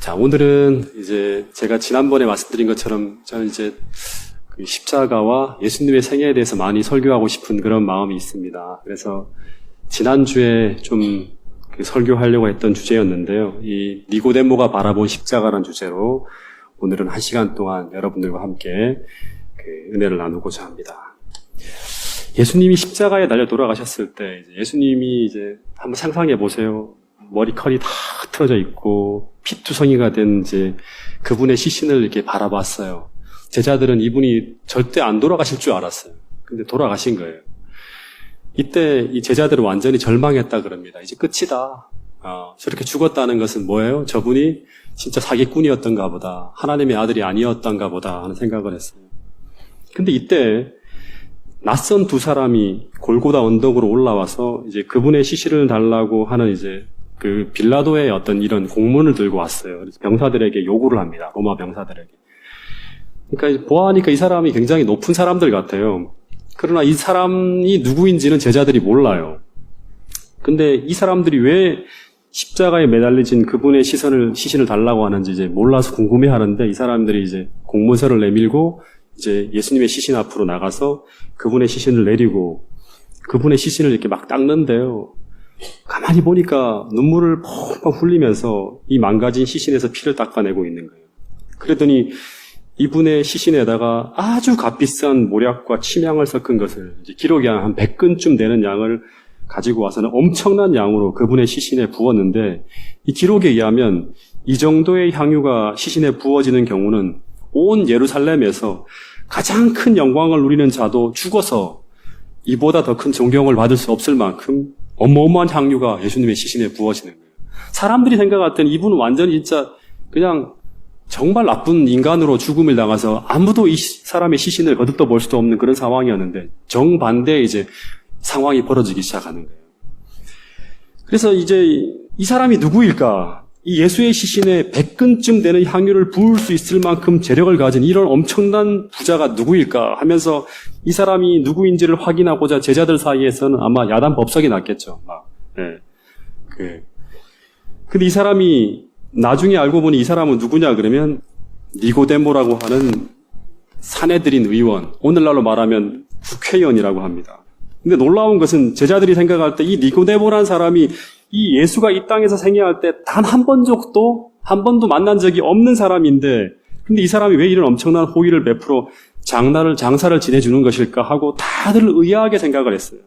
자, 오늘은 이제 제가 지난번에 말씀드린 것처럼 저는 이제 그 십자가와 예수님의 생애에 대해서 많이 설교하고 싶은 그런 마음이 있습니다. 그래서 지난주에 좀 그 설교하려고 했던 주제였는데요. 이 니고데모가 바라본 십자가라는 주제로 오늘은 1시간 동안 여러분들과 함께 그 은혜를 나누고자 합니다. 예수님이 십자가에 달려 돌아가셨을 때 예수님이 이제 한번 상상해 보세요. 머리컬이 다 틀어져 있고 피투성이가 된 이제 그분의 시신을 이렇게 바라봤어요. 제자들은 이분이 절대 안 돌아가실 줄 알았어요. 근데 돌아가신 거예요. 이때 이 제자들은 완전히 절망했다 그럽니다. 이제 끝이다. 저렇게 죽었다는 것은 뭐예요? 저분이 진짜 사기꾼이었던가 보다. 하나님의 아들이 아니었던가 보다 하는 생각을 했어요. 근데 이때 낯선 두 사람이 골고다 언덕으로 올라와서 이제 그분의 시신을 달라고 하는 이제 그 빌라도의 어떤 이런 공문을 들고 왔어요. 그래서 병사들에게 요구를 합니다. 로마 병사들에게. 그러니까 보아하니까 이 사람이 굉장히 높은 사람들 같아요. 그러나 이 사람이 누구인지는 제자들이 몰라요. 근데 이 사람들이 왜 십자가에 매달리진 그분의 시신을 달라고 하는지 이제 몰라서 궁금해 하는데 이 사람들이 이제 공문서를 내밀고 이제 예수님의 시신 앞으로 나가서 그분의 시신을 내리고 그분의 시신을 이렇게 막 닦는데요. 가만히 보니까 눈물을 펑펑 흘리면서 이 망가진 시신에서 피를 닦아내고 있는 거예요. 그랬더니 이분의 시신에다가 아주 값비싼 모략과 침향을 섞은 것을 이제 기록이 한 100근쯤 되는 양을 가지고 와서는 엄청난 양으로 그분의 시신에 부었는데 이 기록에 의하면 이 정도의 향유가 시신에 부어지는 경우는 온 예루살렘에서 가장 큰 영광을 누리는 자도 죽어서 이보다 더 큰 존경을 받을 수 없을 만큼 어마어마한 향유가 예수님의 시신에 부어지는 거예요. 사람들이 생각할 때는 이분은 완전히 진짜 그냥 정말 나쁜 인간으로 죽음을 당해서 아무도 이 사람의 시신을 거듭도 볼 수도 없는 그런 상황이었는데 정반대의 이제 상황이 벌어지기 시작하는 거예요. 그래서 이제 이 사람이 누구일까? 이 예수의 시신에 100근쯤 되는 향유를 부을 수 있을 만큼 재력을 가진 이런 엄청난 부자가 누구일까 하면서 이 사람이 누구인지를 확인하고자 제자들 사이에서는 아마 야단 법석이 났겠죠. 근데 이 사람이 나중에 알고 보니 이 사람은 누구냐 그러면 니고데모라고 하는 사내들인 의원, 오늘날로 말하면 국회의원이라고 합니다. 근데 놀라운 것은 제자들이 생각할 때 이 니고데모라는 사람이 이 예수가 이 땅에서 생애할 때 단 한 번도 만난 적이 없는 사람인데 근데 이 사람이 왜 이런 엄청난 호의를 베풀어 장사를 지내주는 것일까 하고 다들 의아하게 생각을 했어요.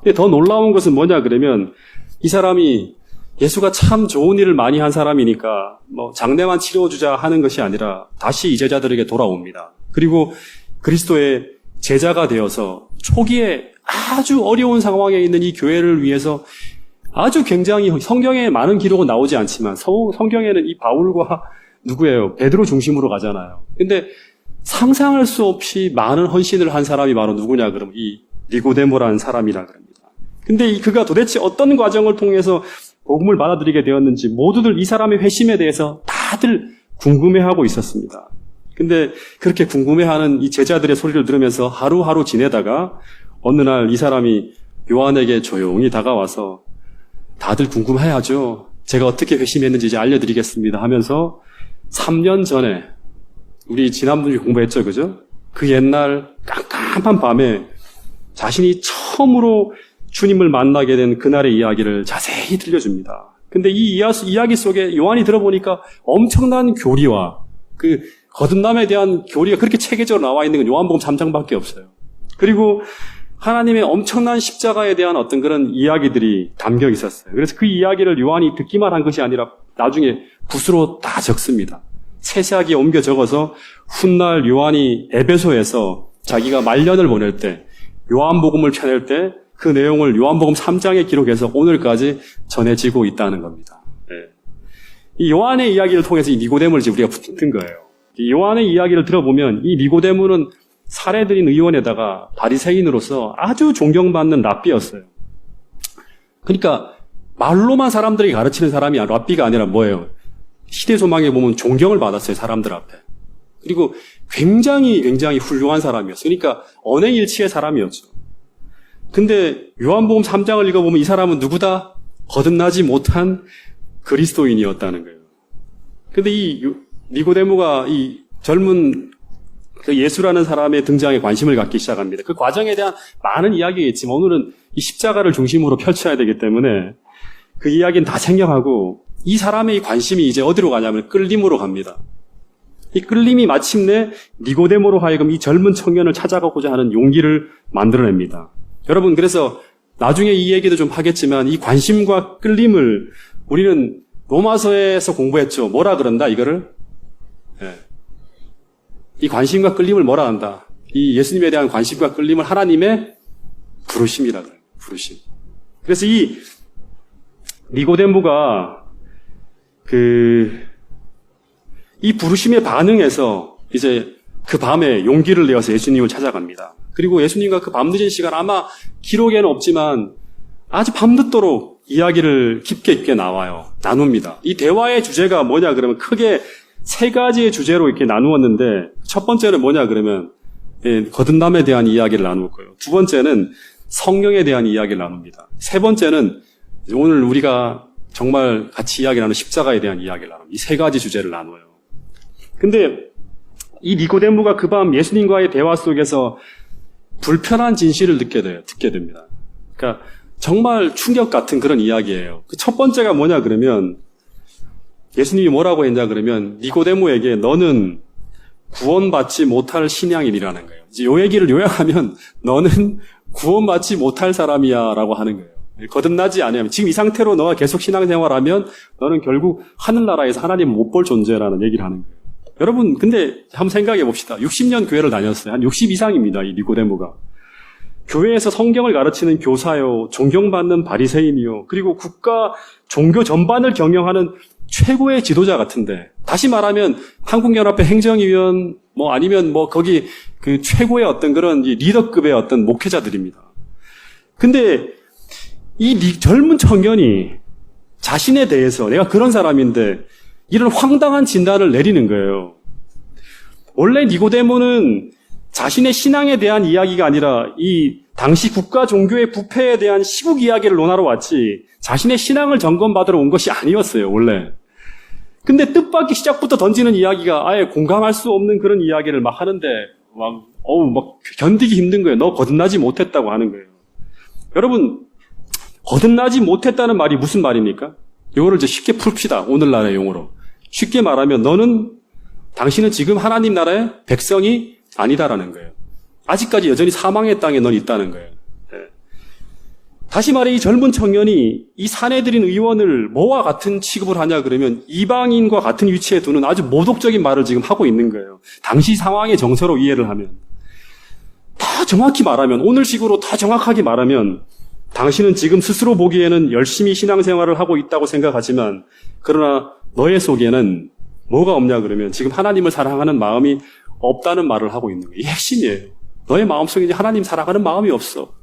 근데 더 놀라운 것은 뭐냐 그러면 이 사람이 예수가 참 좋은 일을 많이 한 사람이니까 장례만 치러주자 하는 것이 아니라 다시 이 제자들에게 돌아옵니다. 그리고 그리스도의 제자가 되어서 초기에 아주 어려운 상황에 있는 이 교회를 위해서 아주 굉장히 성경에 많은 기록은 나오지 않지만 성경에는 이 바울과 누구예요? 베드로 중심으로 가잖아요. 근데 상상할 수 없이 많은 헌신을 한 사람이 바로 누구냐 그러면 이 니고데모라는 사람이라 그럽니다. 근데 그가 도대체 어떤 과정을 통해서 복음을 받아들이게 되었는지 모두들 이 사람의 회심에 대해서 다들 궁금해하고 있었습니다. 근데 그렇게 궁금해하는 이 제자들의 소리를 들으면서 하루하루 지내다가 어느 날 이 사람이 요한에게 조용히 다가와서 다들 궁금해하죠. 제가 어떻게 회심했는지 이제 알려드리겠습니다 하면서 3년 전에 우리 지난번에 공부했죠, 그죠? 그 옛날 깜깜한 밤에 자신이 처음으로 주님을 만나게 된 그날의 이야기를 자세히 들려줍니다. 근데 이 이야기 속에 요한이 들어보니까 엄청난 교리와 그 거듭남에 대한 교리가 그렇게 체계적으로 나와 있는 건 요한복음 3장밖에 없어요. 그리고 하나님의 엄청난 십자가에 대한 어떤 그런 이야기들이 담겨 있었어요. 그래서 그 이야기를 요한이 듣기만 한 것이 아니라 나중에 붓으로 다 적습니다. 세세하게 옮겨 적어서 훗날 요한이 에베소에서 자기가 말년을 보낼 때 요한복음을 펴낼 때 그 내용을 요한복음 3장에 기록해서 오늘까지 전해지고 있다는 겁니다. 이 요한의 이야기를 통해서 이 니고데모를 우리가 붙은 거예요. 이 요한의 이야기를 들어보면 이 니고데모는 사례들인 의원에다가 바리새인으로서 아주 존경받는 랍비였어요. 그러니까 말로만 사람들이 가르치는 사람이 랍비가 아니라 뭐예요? 시대소망에 보면 존경을 받았어요, 사람들 앞에. 그리고 굉장히 훌륭한 사람이었어요. 그러니까 언행일치의 사람이었죠. 근데 요한복음 3장을 읽어보면 이 사람은 누구다? 거듭나지 못한 그리스도인이었다는 거예요. 근데 이 니고데모가 이 젊은 그 예수라는 사람의 등장에 관심을 갖기 시작합니다. 그 과정에 대한 많은 이야기겠지만 오늘은 이 십자가를 중심으로 펼쳐야 되기 때문에 그 이야기는 다 생략하고 이 사람의 이 관심이 이제 어디로 가냐면 끌림으로 갑니다. 이 끌림이 마침내 니고데모로 하여금 이 젊은 청년을 찾아가고자 하는 용기를 만들어냅니다. 여러분, 그래서 나중에 이 얘기도 좀 하겠지만 이 관심과 끌림을 우리는 로마서에서 공부했죠. 뭐라 그런다, 이거를? 예. 이 관심과 끌림을 뭐라 한다? 이 예수님에 대한 관심과 끌림을 하나님의 부르심이라 그래요. 부르심. 그래서 이 니고데모가 이 부르심에 반응해서 이제 그 밤에 용기를 내어서 예수님을 찾아갑니다. 그리고 예수님과 그 밤늦은 시간 아마 기록에는 없지만 아주 밤늦도록 이야기를 깊게 있게 나눕니다. 이 대화의 주제가 뭐냐 그러면 크게 세 가지의 주제로 이렇게 나누었는데 첫 번째는 뭐냐 그러면 거듭남에 대한 이야기를 나눌 거예요. 두 번째는 성령에 대한 이야기를 나눕니다. 세 번째는 오늘 우리가 정말 같이 이야기 나누는 십자가에 대한 이야기를 나눕니다. 이 세 가지 주제를 나눠요. 근데 이 니고데모가 그 밤 예수님과의 대화 속에서 불편한 진실을 듣게 됩니다. 그러니까 정말 충격 같은 그런 이야기예요. 그 첫 번째가 뭐냐 그러면 예수님이 뭐라고 했냐 그러면 니고데모에게 너는 구원받지 못할 신앙인이라는 거예요. 이제 이 얘기를 요약하면 너는 구원받지 못할 사람이야 라고 하는 거예요. 거듭나지 않으면 지금 이 상태로 너가 계속 신앙생활하면 너는 결국 하늘나라에서 하나님을 못 볼 존재라는 얘기를 하는 거예요. 여러분 근데 한번 생각해 봅시다. 60년 교회를 다녔어요. 한 60 이상입니다. 이 니고데모가. 교회에서 성경을 가르치는 교사요, 존경받는 바리새인이요, 그리고 국가 종교 전반을 경영하는 최고의 지도자 같은데, 다시 말하면 한국연합회 행정위원, 아니면 거기 그 최고의 어떤 그런 리더급의 어떤 목회자들입니다. 근데 이 젊은 청년이 자신에 대해서 내가 그런 사람인데 이런 황당한 진단을 내리는 거예요. 원래 니고데모는 자신의 신앙에 대한 이야기가 아니라 이 당시 국가 종교의 부패에 대한 시국 이야기를 논하러 왔지 자신의 신앙을 점검받으러 온 것이 아니었어요, 원래. 근데 뜻밖의 시작부터 던지는 이야기가 아예 공감할 수 없는 그런 이야기를 막 하는데 막 견디기 힘든 거예요. 너 거듭나지 못했다고 하는 거예요. 여러분, 거듭나지 못했다는 말이 무슨 말입니까? 이거를 이제 쉽게 풉시다. 오늘날의 용어로. 쉽게 말하면 당신은 지금 하나님 나라의 백성이 아니다라는 거예요. 아직까지 여전히 사망의 땅에 넌 있다는 거예요. 네. 다시 말해 이 젊은 청년이 이 사내들인 의원을 뭐와 같은 취급을 하냐 그러면 이방인과 같은 위치에 두는 아주 모독적인 말을 지금 하고 있는 거예요. 당시 상황의 정서로 이해를 하면. 다 정확히 말하면, 오늘식으로 다 정확하게 말하면 당신은 지금 스스로 보기에는 열심히 신앙생활을 하고 있다고 생각하지만 그러나 너의 속에는 뭐가 없냐 그러면 지금 하나님을 사랑하는 마음이 없다는 말을 하고 있는 거예요. 이게 핵심이에요. 너의 마음속에 이제 하나님 사랑하는 마음이 없어.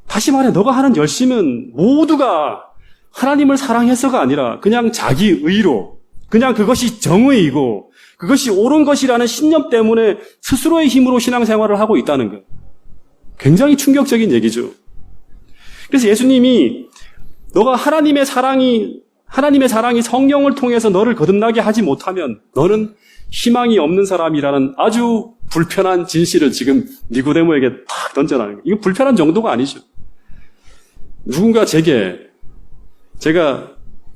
다시 말해 너가 하는 열심은 모두가 하나님을 사랑해서가 아니라 그냥 자기 의로, 그냥 그것이 정의이고 그것이 옳은 것이라는 신념 때문에 스스로의 힘으로 신앙생활을 하고 있다는 거예요. 굉장히 충격적인 얘기죠. 그래서 예수님이 너가 하나님의 사랑이 성령을 통해서 너를 거듭나게 하지 못하면 너는 희망이 없는 사람이라는 아주 불편한 진실을 지금 니고데모에게 탁 던져놔는 거예요. 이거 불편한 정도가 아니죠. 누군가 제가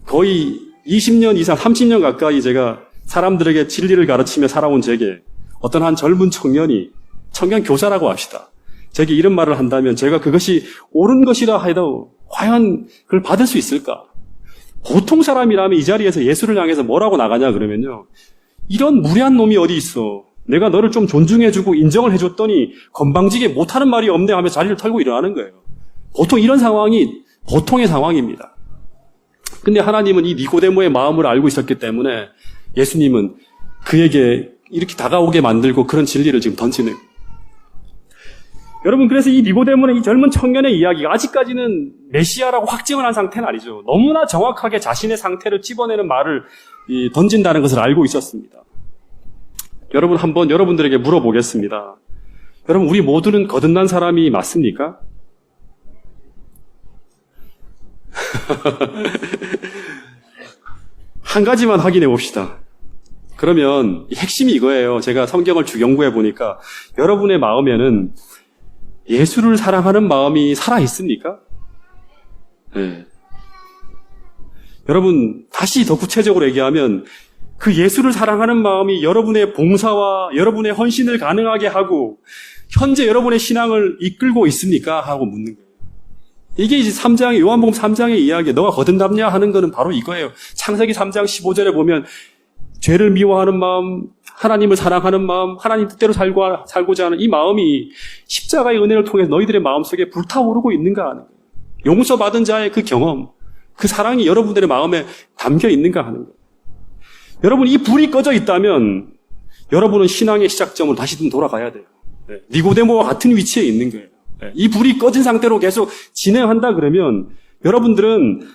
거의 20년 이상, 30년 가까이 제가 사람들에게 진리를 가르치며 살아온 제게 어떤 한 젊은 청년 교사라고 합시다. 제게 이런 말을 한다면 제가 그것이 옳은 것이라 해도 과연 그걸 받을 수 있을까? 보통 사람이라면 이 자리에서 예수를 향해서 뭐라고 나가냐 그러면요. 이런 무례한 놈이 어디 있어. 내가 너를 좀 존중해주고 인정을 해줬더니 건방지게 못하는 말이 없네 하며 자리를 털고 일어나는 거예요. 보통 이런 상황이 보통의 상황입니다. 근데 하나님은 이 니고데모의 마음을 알고 있었기 때문에 예수님은 그에게 이렇게 다가오게 만들고 그런 진리를 지금 던지는 거예요. 여러분, 그래서 이 니고데모는 이 젊은 청년의 이야기가 아직까지는 메시아라고 확증을 한 상태는 아니죠. 너무나 정확하게 자신의 상태를 찝어내는 말을 던진다는 것을 알고 있었습니다. 여러분, 한번 여러분들에게 물어보겠습니다. 여러분, 우리 모두는 거듭난 사람이 맞습니까? 한 가지만 확인해 봅시다. 그러면 핵심이 이거예요. 제가 성경을 쭉 연구해 보니까 여러분의 마음에는 예수를 사랑하는 마음이 살아 있습니까? 네. 여러분, 다시 더 구체적으로 얘기하면 그 예수를 사랑하는 마음이 여러분의 봉사와 여러분의 헌신을 가능하게 하고 현재 여러분의 신앙을 이끌고 있습니까? 하고 묻는 거예요. 이게 이제 3장, 요한복음 3장의 이야기, 너가 거듭났냐 하는 거는 바로 이거예요. 창세기 3장 15절에 보면 죄를 미워하는 마음, 하나님을 사랑하는 마음, 하나님 뜻대로 살고자 하는 이 마음이 십자가의 은혜를 통해 너희들의 마음속에 불타오르고 있는가 하는 거예요. 용서받은 자의 그 경험, 그 사랑이 여러분들의 마음에 담겨 있는가 하는 거예요. 여러분, 이 불이 꺼져 있다면 여러분은 신앙의 시작점으로 다시 좀 돌아가야 돼요. 니고데모와 같은 위치에 있는 거예요. 이 불이 꺼진 상태로 계속 진행한다 그러면 여러분들은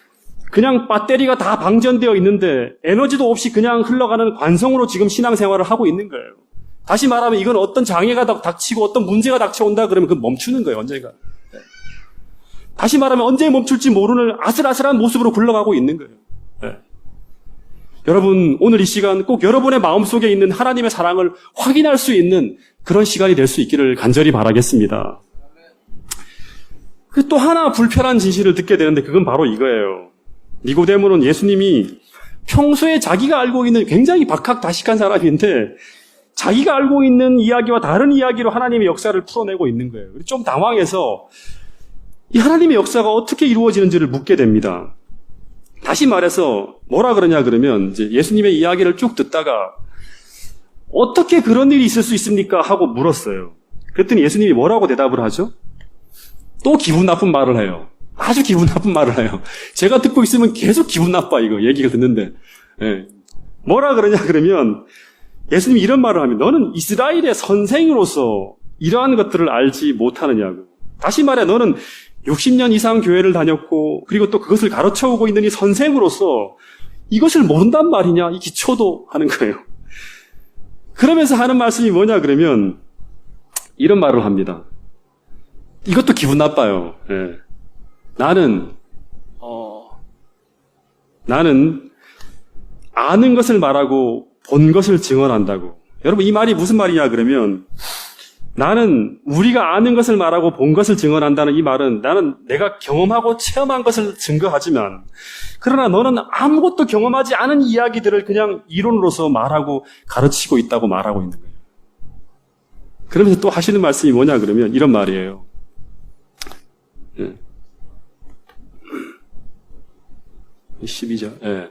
그냥 배터리가 다 방전되어 있는데 에너지도 없이 그냥 흘러가는 관성으로 지금 신앙생활을 하고 있는 거예요. 다시 말하면 이건 어떤 장애가 닥치고 어떤 문제가 닥쳐온다 그러면 그 멈추는 거예요. 언젠가. 다시 말하면 언제 멈출지 모르는 아슬아슬한 모습으로 굴러가고 있는 거예요. 여러분, 오늘 이 시간 꼭 여러분의 마음속에 있는 하나님의 사랑을 확인할 수 있는 그런 시간이 될 수 있기를 간절히 바라겠습니다. 또 하나 불편한 진실을 듣게 되는데 그건 바로 이거예요. 니고데모는 예수님이 평소에 자기가 알고 있는 굉장히 박학다식한 사람인데 자기가 알고 있는 이야기와 다른 이야기로 하나님의 역사를 풀어내고 있는 거예요. 좀 당황해서 이 하나님의 역사가 어떻게 이루어지는지를 묻게 됩니다. 다시 말해서 뭐라 그러냐 그러면 이제 예수님의 이야기를 쭉 듣다가 어떻게 그런 일이 있을 수 있습니까? 하고 물었어요. 그랬더니 예수님이 뭐라고 대답을 하죠? 또 기분 나쁜 말을 해요. 아주 기분 나쁜 말을 해요. 제가 듣고 있으면 계속 기분 나빠, 이거 얘기가 듣는데. 예. 뭐라 그러냐 그러면 예수님이 이런 말을 하면 너는 이스라엘의 선생으로서 이러한 것들을 알지 못하느냐고. 다시 말해 너는 60년 이상 교회를 다녔고 그리고 또 그것을 가르쳐오고 있는 이 선생으로서 이것을 모른단 말이냐, 이 기초도 하는 거예요. 그러면서 하는 말씀이 뭐냐 그러면 이런 말을 합니다. 이것도 기분 나빠요. 예. 나는 아는 것을 말하고 본 것을 증언한다고. 여러분, 이 말이 무슨 말이냐 그러면 나는 우리가 아는 것을 말하고 본 것을 증언한다는 이 말은 나는 내가 경험하고 체험한 것을 증거하지만 그러나 너는 아무것도 경험하지 않은 이야기들을 그냥 이론으로서 말하고 가르치고 있다고 말하고 있는 거예요. 그러면서 또 하시는 말씀이 뭐냐 그러면 이런 말이에요. 12절. 예.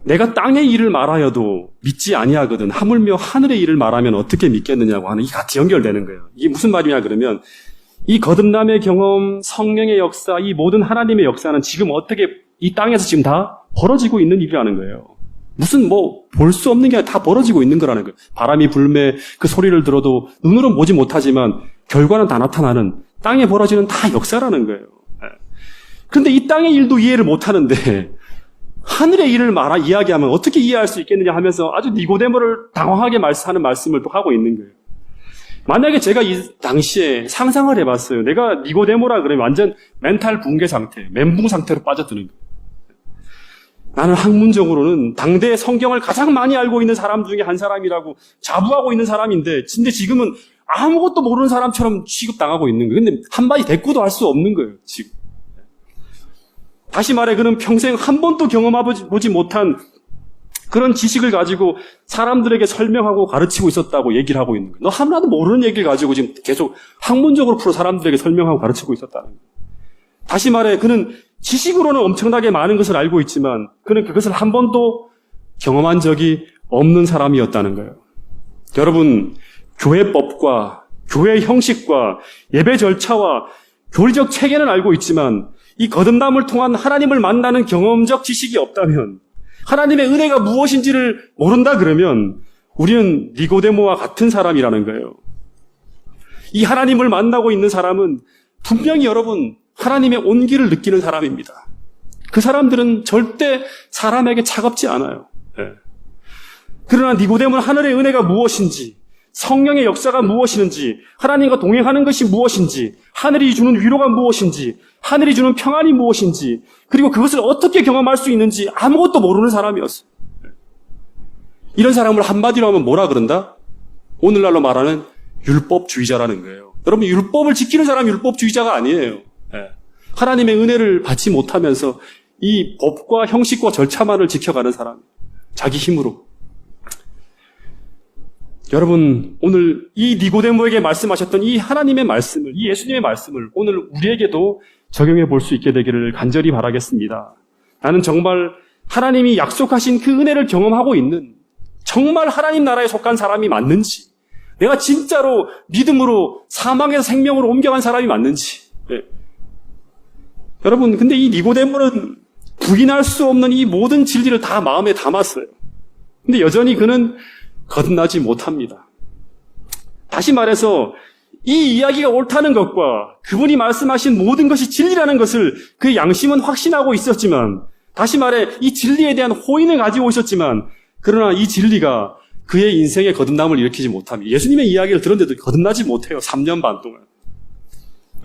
내가 땅의 일을 말하여도 믿지 아니하거든 하물며 하늘의 일을 말하면 어떻게 믿겠느냐고 하는, 이게 같이 연결되는 거예요. 이게 무슨 말이냐 그러면 이 거듭남의 경험, 성령의 역사, 이 모든 하나님의 역사는 지금 어떻게 이 땅에서 지금 다 벌어지고 있는 일이라는 거예요. 무슨 볼 수 없는 게 다 벌어지고 있는 거라는 거예요. 바람이 불매 그 소리를 들어도 눈으로는 보지 못하지만 결과는 다 나타나는, 땅에 벌어지는 다 역사라는 거예요. 그런데 이 땅의 일도 이해를 못하는데 하늘의 일을 이야기하면 어떻게 이해할 수 있겠느냐 하면서 아주 니고데모를 당황하게 하는 말씀을 또 하고 있는 거예요. 만약에 제가 이 당시에 상상을 해봤어요. 내가 니고데모라 그러면 완전 멘탈 붕괴 상태, 멘붕 상태로 빠져드는 거예요. 나는 학문적으로는 당대 성경을 가장 많이 알고 있는 사람 중에 한 사람이라고 자부하고 있는 사람인데 근데 지금은 아무것도 모르는 사람처럼 취급당하고 있는 거예요. 근데 한마디 대꾸도 할 수 없는 거예요, 지금. 다시 말해 그는 평생 한 번도 경험해보지 못한 그런 지식을 가지고 사람들에게 설명하고 가르치고 있었다고 얘기를 하고 있는 거예요. 너 하나도 모르는 얘기를 가지고 지금 계속 학문적으로 풀어 사람들에게 설명하고 가르치고 있었다는 거예요. 다시 말해 그는 지식으로는 엄청나게 많은 것을 알고 있지만 그는 그것을 한 번도 경험한 적이 없는 사람이었다는 거예요. 여러분, 교회법과 교회 형식과 예배 절차와 교리적 체계는 알고 있지만 이 거듭남을 통한 하나님을 만나는 경험적 지식이 없다면, 하나님의 은혜가 무엇인지를 모른다 그러면 우리는 니고데모와 같은 사람이라는 거예요. 이 하나님을 만나고 있는 사람은 분명히 여러분 하나님의 온기를 느끼는 사람입니다. 그 사람들은 절대 사람에게 차갑지 않아요. 그러나 니고데모는 하늘의 은혜가 무엇인지, 성령의 역사가 무엇이는지, 하나님과 동행하는 것이 무엇인지, 하늘이 주는 위로가 무엇인지, 하늘이 주는 평안이 무엇인지, 그리고 그것을 어떻게 경험할 수 있는지 아무것도 모르는 사람이었어요. 이런 사람을 한마디로 하면 뭐라 그런다? 오늘날로 말하는 율법주의자라는 거예요. 여러분, 율법을 지키는 사람이 율법주의자가 아니에요. 하나님의 은혜를 받지 못하면서 이 법과 형식과 절차만을 지켜가는 사람, 자기 힘으로. 여러분, 오늘 이 니고데모에게 말씀하셨던 이 하나님의 말씀을, 이 예수님의 말씀을 오늘 우리에게도 적용해 볼 수 있게 되기를 간절히 바라겠습니다. 나는 정말 하나님이 약속하신 그 은혜를 경험하고 있는, 정말 하나님 나라에 속한 사람이 맞는지, 내가 진짜로 믿음으로 사망에서 생명으로 옮겨간 사람이 맞는지. 여러분, 근데 이 니고데모는 부인할 수 없는 이 모든 진리를 다 마음에 담았어요. 근데 여전히 그는 거듭나지 못합니다. 다시 말해서 이 이야기가 옳다는 것과 그분이 말씀하신 모든 것이 진리라는 것을 그의 양심은 확신하고 있었지만, 다시 말해 이 진리에 대한 호의는 가지고 있었지만, 그러나 이 진리가 그의 인생에 거듭남을 일으키지 못합니다. 예수님의 이야기를 들었는데도 거듭나지 못해요. 3년 반 동안.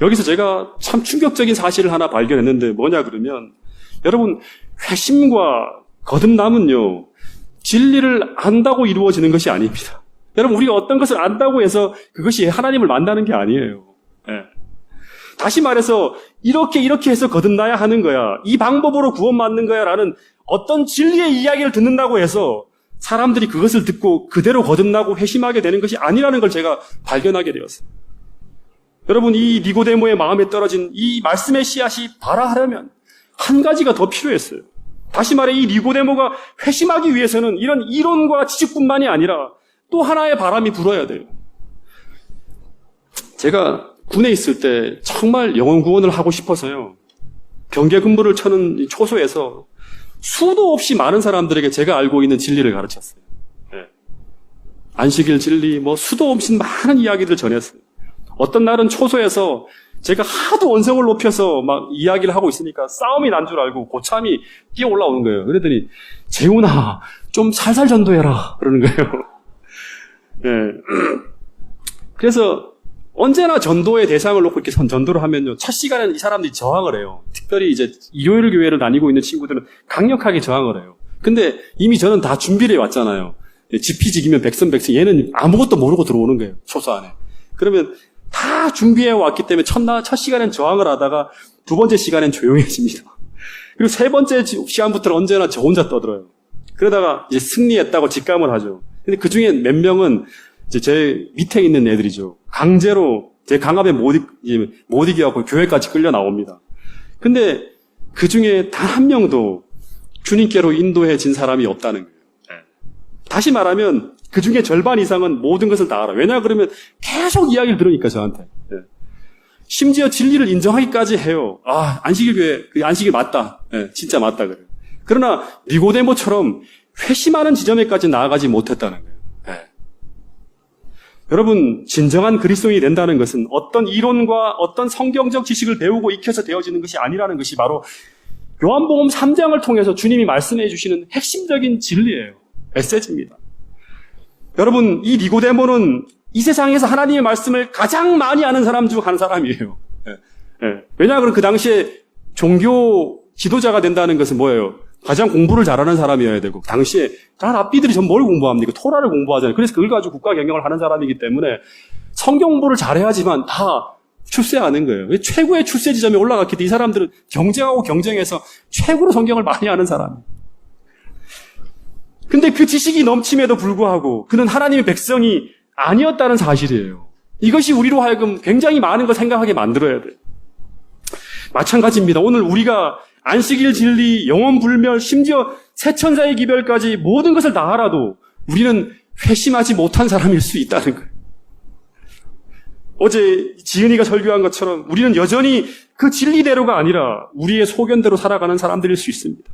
여기서 제가 참 충격적인 사실을 하나 발견했는데 뭐냐 그러면, 여러분, 회심과 거듭남은요, 진리를 안다고 이루어지는 것이 아닙니다. 여러분, 우리가 어떤 것을 안다고 해서 그것이 하나님을 만나는 게 아니에요. 다시 말해서 이렇게 해서 거듭나야 하는 거야, 이 방법으로 구원받는 거야 라는 어떤 진리의 이야기를 듣는다고 해서 사람들이 그것을 듣고 그대로 거듭나고 회심하게 되는 것이 아니라는 걸 제가 발견하게 되었어요. 여러분, 이 니고데모의 마음에 떨어진 이 말씀의 씨앗이 발화하려면 한 가지가 더 필요했어요. 다시 말해 이 니고데모가 회심하기 위해서는 이런 이론과 지식뿐만이 아니라 또 하나의 바람이 불어야 돼요. 제가 군에 있을 때 정말 영혼 구원을 하고 싶어서요, 경계 근무를 쳐는 초소에서 수도 없이 많은 사람들에게 제가 알고 있는 진리를 가르쳤어요. 안식일 진리, 수도 없이 많은 이야기들을 전했어요. 어떤 날은 초소에서 제가 하도 언성을 높여서 막 이야기를 하고 있으니까 싸움이 난 줄 알고 고참이 뛰어 올라오는 거예요. 그랬더니, 재훈아, 좀 살살 전도해라. 그러는 거예요. 그래서 언제나 전도의 대상을 놓고 이렇게 전도를 하면요, 첫 시간에는 이 사람들이 저항을 해요. 특별히 이제 일요일 교회를 다니고 있는 친구들은 강력하게 저항을 해요. 근데 이미 저는 다 준비를 해왔잖아요. 지피지기면 백선백승, 얘는 아무것도 모르고 들어오는 거예요. 초소 안에. 그러면 다 준비해 왔기 때문에 첫 시간엔 저항을 하다가 두 번째 시간엔 조용해집니다. 그리고 세 번째 시간부터는 언제나 저 혼자 떠들어요. 그러다가 이제 승리했다고 직감을 하죠. 근데 그 중에 몇 명은 이제 제 밑에 있는 애들이죠. 강제로 제 강압에 못 이겨갖고 교회까지 끌려 나옵니다. 근데 그 중에 단 한 명도 주님께로 인도해진 사람이 없다는 거예요. 다시 말하면 그 중에 절반 이상은 모든 것을 다 알아요. 왜냐 그러면 계속 이야기를 들으니까 저한테. 심지어 진리를 인정하기까지 해요. 아, 안식일 교회, 안식일 맞다. 진짜 맞다 그래요. 그러나 니고데모처럼 회심하는 지점에까지 나아가지 못했다는 거예요. 여러분, 진정한 그리스도인이 된다는 것은 어떤 이론과 어떤 성경적 지식을 배우고 익혀서 되어지는 것이 아니라는 것이 바로 요한복음 3장을 통해서 주님이 말씀해 주시는 핵심적인 진리예요. 메시지입니다. 여러분, 이 니고데모는 이 세상에서 하나님의 말씀을 가장 많이 아는 사람 중 한 사람이에요. 왜냐하면 그 당시에 종교 지도자가 된다는 것은 뭐예요? 가장 공부를 잘하는 사람이어야 되고, 당시에 다 랍비들이 전 뭘 공부합니까? 토라를 공부하잖아요. 그래서 그걸 가지고 국가 경영을 하는 사람이기 때문에 성경 공부를 잘해야지만 다 출세하는 거예요. 최고의 출세 지점에 올라갔기 때문에 이 사람들은 경쟁하고 경쟁해서 최고로 성경을 많이 아는 사람이에요. 근데 그 지식이 넘침에도 불구하고 그는 하나님의 백성이 아니었다는 사실이에요. 이것이 우리로 하여금 굉장히 많은 걸 생각하게 만들어야 돼요. 마찬가지입니다. 오늘 우리가 안식일 진리, 영원 불멸, 심지어 세천사의 기별까지 모든 것을 다 알아도 우리는 회심하지 못한 사람일 수 있다는 거예요. 어제 지은이가 설교한 것처럼 우리는 여전히 그 진리대로가 아니라 우리의 소견대로 살아가는 사람들일 수 있습니다.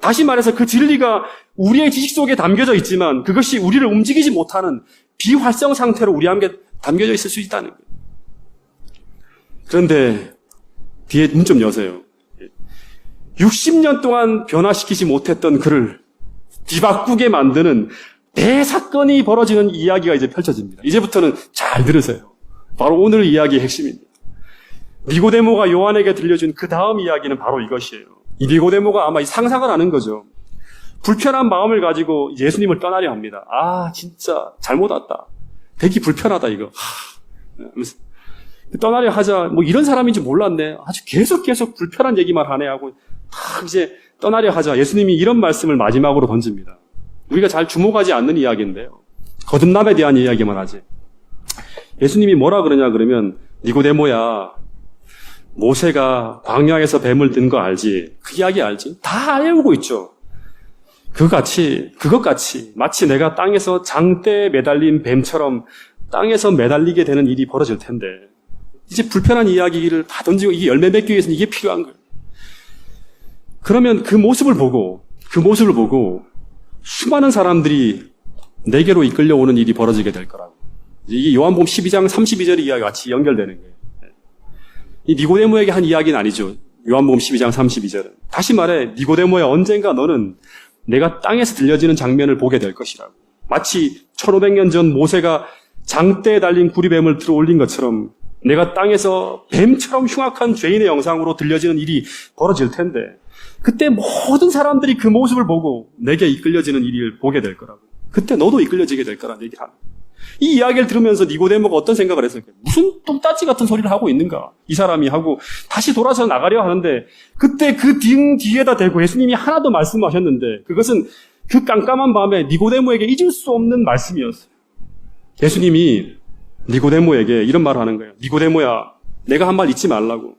다시 말해서 그 진리가 우리의 지식 속에 담겨져 있지만 그것이 우리를 움직이지 못하는 비활성 상태로 우리 함께 담겨져 있을 수 있다는 거예요. 그런데 뒤에 문 좀 여세요. 60년 동안 변화시키지 못했던 그를 뒤바꾸게 만드는 대사건이 벌어지는 이야기가 이제 펼쳐집니다. 이제부터는 잘 들으세요. 바로 오늘 이야기의 핵심입니다. 니고데모가 요한에게 들려준 그 다음 이야기는 바로 이것이에요. 이 니고데모가 아마 상상을 하는 거죠. 불편한 마음을 가지고 예수님을 떠나려 합니다. 아, 진짜 잘못 왔다. 되게 불편하다, 이거. 떠나려 하자. 뭐 이런 사람인지 몰랐네. 아주 계속 불편한 얘기만 하네 하고 딱 이제 떠나려 하자. 예수님이 이런 말씀을 마지막으로 던집니다. 우리가 잘 주목하지 않는 이야기인데요. 거듭남에 대한 이야기만 하지. 예수님이 뭐라 그러냐 그러면 니고데모야, 모세가 광야에서 뱀을 든 거 알지? 그 이야기 알지? 다 외우고 있죠. 그것 같이 마치 내가 땅에서 장대에 매달린 뱀처럼 땅에서 매달리게 되는 일이 벌어질 텐데 이제 불편한 이야기를 다 던지고 이게 열매 맺기 위해서는 이게 필요한 거예요. 그러면 그 모습을 보고 수많은 사람들이 내게로 이끌려오는 일이 벌어지게 될 거라고. 이게 요한복음 12장 32절의 이야기와 같이 연결되는 거예요. 이 니고데모에게 한 이야기는 아니죠. 요한복음 12장 32절은. 다시 말해 니고데모야, 언젠가 너는 내가 땅에서 들려지는 장면을 보게 될 것이라고. 마치 1500년 전 모세가 장대에 달린 구리뱀을 들어 올린 것처럼 내가 땅에서 뱀처럼 흉악한 죄인의 영상으로 들려지는 일이 벌어질 텐데 그때 모든 사람들이 그 모습을 보고 내게 이끌려지는 일을 보게 될 거라고. 그때 너도 이끌려지게 될 거라는 얘기를 합니다. 이 이야기를 들으면서 니고데모가 어떤 생각을 했을까요? 무슨 똥따지 같은 소리를 하고 있는가? 이 사람이 하고 다시 돌아서 나가려 하는데 그때 그 등 뒤에다 대고 예수님이 하나 더 말씀하셨는데 그것은 그 깜깜한 밤에 니고데모에게 잊을 수 없는 말씀이었어요. 예수님이 니고데모에게 이런 말을 하는 거예요. 니고데모야, 내가 한 말 잊지 말라고.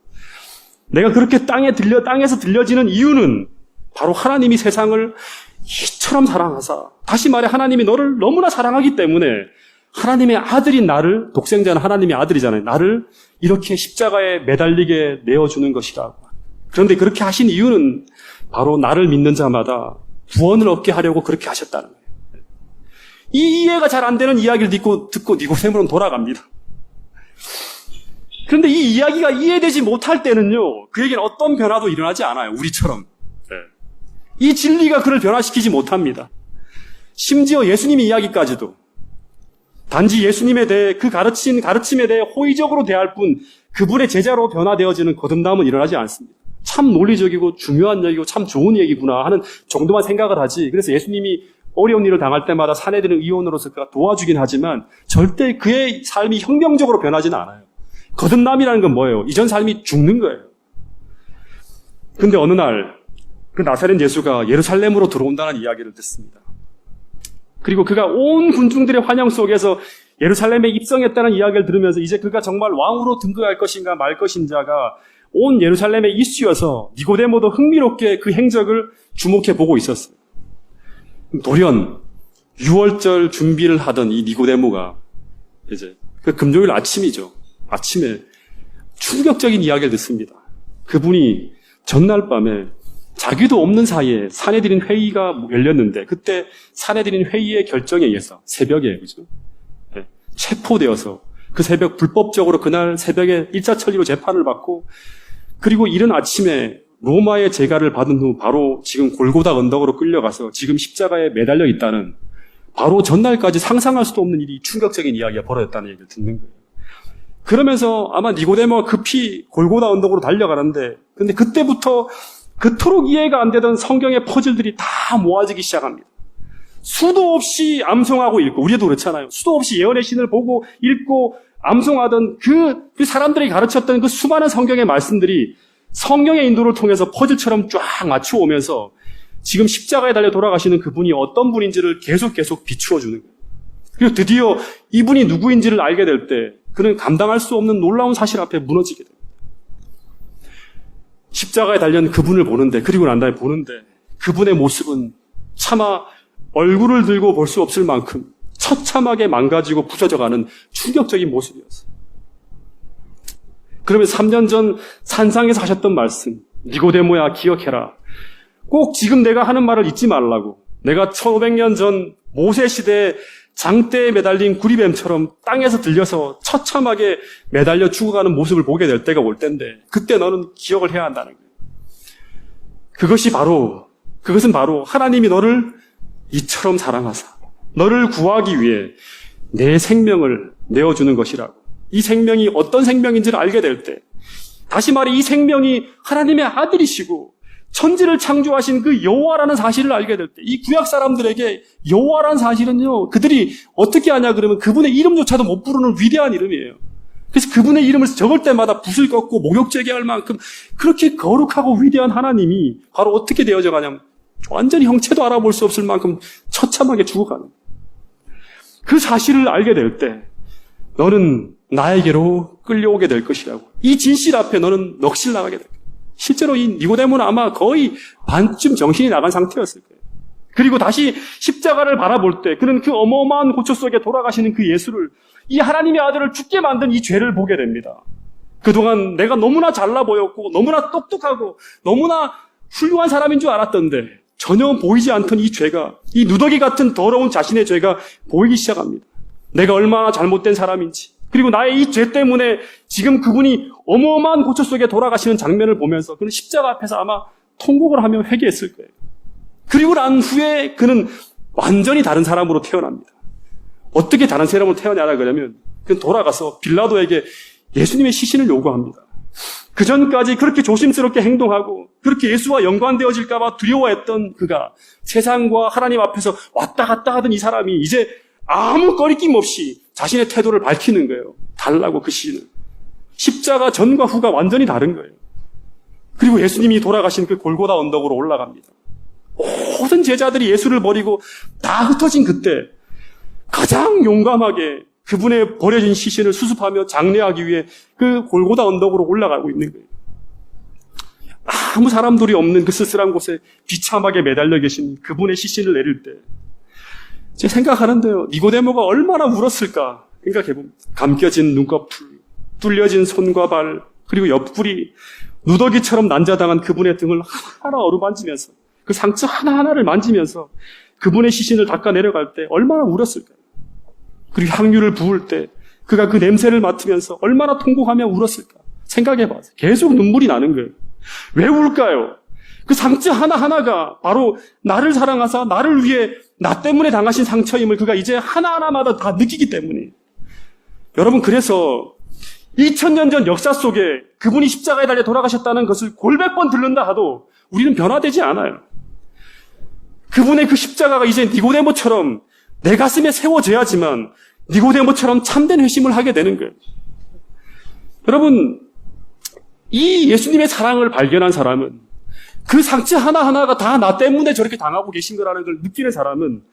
내가 그렇게 땅에서 들려지는 이유는 바로 하나님이 세상을 이처럼 사랑하사, 다시 말해 하나님이 너를 너무나 사랑하기 때문에 하나님의 아들인 나를, 독생자는 하나님의 아들이잖아요. 나를 이렇게 십자가에 매달리게 내어주는 것이라고. 그런데 그렇게 하신 이유는 바로 나를 믿는 자마다 구원을 얻게 하려고 그렇게 하셨다는 거예요. 이 이해가 잘 안 되는 이야기를 듣고 니고데모는 돌아갑니다. 그런데 이 이야기가 이해되지 못할 때는요, 그에게는 어떤 변화도 일어나지 않아요. 우리처럼. 이 진리가 그를 변화시키지 못합니다. 심지어 예수님의 이야기까지도 단지 예수님에 대해 그 가르침에 대해 호의적으로 대할 뿐 그분의 제자로 변화되어지는 거듭남은 일어나지 않습니다. 참 논리적이고 중요한 얘기고 참 좋은 얘기구나 하는 정도만 생각을 하지. 그래서 예수님이 어려운 일을 당할 때마다 사내들은 의원으로서 그가 도와주긴 하지만 절대 그의 삶이 혁명적으로 변하지는 않아요. 거듭남이라는 건 뭐예요? 이전 삶이 죽는 거예요. 근데 어느 날 그 나사렛 예수가 예루살렘으로 들어온다는 이야기를 듣습니다. 그리고 그가 온 군중들의 환영 속에서 예루살렘에 입성했다는 이야기를 들으면서 이제 그가 정말 왕으로 등극할 것인가 말 것인가가 온 예루살렘의 이슈여서 니고데모도 흥미롭게 그 행적을 주목해 보고 있었어요. 돌연 6월절 준비를 하던 이 니고데모가 이제 그 금요일 아침이죠. 아침에 충격적인 이야기를 듣습니다. 그분이 전날 밤에 자기도 없는 사이에 사내들인 회의가 열렸는데 그때 사내들인 회의의 결정에 의해서 새벽에 그죠? 네, 체포되어서 그 새벽 불법적으로 그날 새벽에 1차 천리로 재판을 받고 그리고 이른 아침에 로마의 재가를 받은 후 바로 지금 골고다 언덕으로 끌려가서 지금 십자가에 매달려 있다는 바로 전날까지 상상할 수도 없는 일이 충격적인 이야기가 벌어졌다는 얘기를 듣는 거예요. 그러면서 아마 니고데모가 급히 골고다 언덕으로 달려가는데 근데 그때부터 그토록 이해가 안 되던 성경의 퍼즐들이 다 모아지기 시작합니다. 수도 없이 암송하고 읽고 우리도 그렇잖아요. 수도 없이 예언의 신을 보고 읽고 암송하던 그 사람들이 가르쳤던 그 수많은 성경의 말씀들이 성경의 인도를 통해서 퍼즐처럼 쫙 맞춰오면서 지금 십자가에 달려 돌아가시는 그분이 어떤 분인지를 계속 비추어 주는 거예요. 그리고 드디어 이분이 누구인지를 알게 될 때 그는 감당할 수 없는 놀라운 사실 앞에 무너지게 됩니다. 십자가에 달린 그분을 보는데 그리고 난 다음에 보는데 그분의 모습은 차마 얼굴을 들고 볼 수 없을 만큼 처참하게 망가지고 부서져가는 충격적인 모습이었어요. 그러면 3년 전 산상에서 하셨던 말씀 니고데모야 기억해라. 꼭 지금 내가 하는 말을 잊지 말라고. 내가 1500년 전 모세 시대에 장대에 매달린 구리뱀처럼 땅에서 들려서 처참하게 매달려 죽어가는 모습을 보게 될 때가 올 텐데 그때 너는 기억을 해야 한다는 거예요. 그것은 바로 하나님이 너를 이처럼 사랑하사 너를 구하기 위해 내 생명을 내어주는 것이라고. 이 생명이 어떤 생명인지를 알게 될 때, 다시 말해 이 생명이 하나님의 아들이시고 천지를 창조하신 그 여호와라는 사실을 알게 될 때, 이 구약 사람들에게 여호와라는 사실은요, 그들이 어떻게 하냐 그러면 그분의 이름조차도 못 부르는 위대한 이름이에요. 그래서 그분의 이름을 적을 때마다 붓을 꺾고 목욕제게 할 만큼 그렇게 거룩하고 위대한 하나님이 바로 어떻게 되어져 가냐면 완전히 형체도 알아볼 수 없을 만큼 처참하게 죽어가는, 그 사실을 알게 될 때 너는 나에게로 끌려오게 될 것이라고. 이 진실 앞에 너는 넋을 나가게 될 거야. 실제로 이 니고데모는 아마 거의 반쯤 정신이 나간 상태였을 거예요. 그리고 다시 십자가를 바라볼 때 그는 그 어마어마한 고초 속에 돌아가시는 그 예수를, 이 하나님의 아들을 죽게 만든 이 죄를 보게 됩니다. 그동안 내가 너무나 잘나 보였고 너무나 똑똑하고 너무나 훌륭한 사람인 줄 알았던데 전혀 보이지 않던 이 죄가, 이 누더기 같은 더러운 자신의 죄가 보이기 시작합니다. 내가 얼마나 잘못된 사람인지, 그리고 나의 이 죄 때문에 지금 그분이 어마어마한 고초 속에 돌아가시는 장면을 보면서 그는 십자가 앞에서 아마 통곡을 하며 회개했을 거예요. 그리고 난 후에 그는 완전히 다른 사람으로 태어납니다. 어떻게 다른 사람으로 태어나냐 그러면 그는 돌아가서 빌라도에게 예수님의 시신을 요구합니다. 그 전까지 그렇게 조심스럽게 행동하고 그렇게 예수와 연관되어질까 봐 두려워했던 그가, 세상과 하나님 앞에서 왔다 갔다 하던 이 사람이 이제 아무 꺼리낌 없이 자신의 태도를 밝히는 거예요. 달라고, 그 시신을. 십자가 전과 후가 완전히 다른 거예요. 그리고 예수님이 돌아가신 그 골고다 언덕으로 올라갑니다. 모든 제자들이 예수를 버리고 다 흩어진 그때 가장 용감하게 그분의 버려진 시신을 수습하며 장례하기 위해 그 골고다 언덕으로 올라가고 있는 거예요. 아무 사람들이 없는 그 쓸쓸한 곳에 비참하게 매달려 계신 그분의 시신을 내릴 때 제가 생각하는데요, 니고데모가 얼마나 울었을까 생각해봅니다. 감겨진 눈꺼풀, 뚫려진 손과 발, 그리고 옆구리, 누더기처럼 난자당한 그분의 등을 하나하나 어루만지면서 그 상처 하나하나를 만지면서 그분의 시신을 닦아 내려갈 때 얼마나 울었을까요? 그리고 향유를 부을 때 그가 그 냄새를 맡으면서 얼마나 통곡하며 울었을까 생각해봐요. 계속 눈물이 나는 거예요. 왜 울까요? 그 상처 하나하나가 바로 나를 사랑하사 나를 위해 나 때문에 당하신 상처임을 그가 이제 하나하나마다 다 느끼기 때문에. 여러분, 그래서 2000년 전 역사 속에 그분이 십자가에 달려 돌아가셨다는 것을 골백 번 들른다 하도 우리는 변화되지 않아요. 그분의 그 십자가가 이제 니고데모처럼 내 가슴에 세워져야지만 니고데모처럼 참된 회심을 하게 되는 거예요. 여러분, 이 예수님의 사랑을 발견한 사람은, 그 상처 하나하나가 다 나 때문에 저렇게 당하고 계신 거라는 걸 느끼는 사람은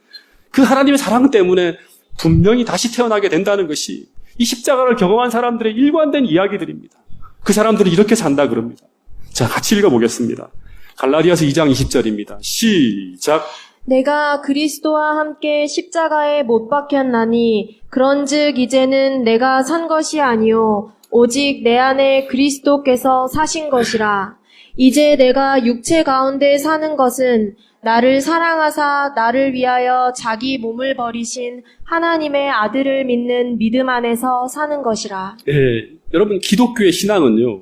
그 하나님의 사랑 때문에 분명히 다시 태어나게 된다는 것이 이 십자가를 경험한 사람들의 일관된 이야기들입니다. 그 사람들은 이렇게 산다 그럽니다. 자, 같이 읽어보겠습니다. 갈라디아서 2장 20절입니다. 시작. 내가 그리스도와 함께 십자가에 못 박혔나니 그런즉 이제는 내가 산 것이 아니요 오직 내 안에 그리스도께서 사신 것이라. 이제 내가 육체 가운데 사는 것은 나를 사랑하사 나를 위하여 자기 몸을 버리신 하나님의 아들을 믿는 믿음 안에서 사는 것이라. 네, 여러분, 기독교의 신앙은요,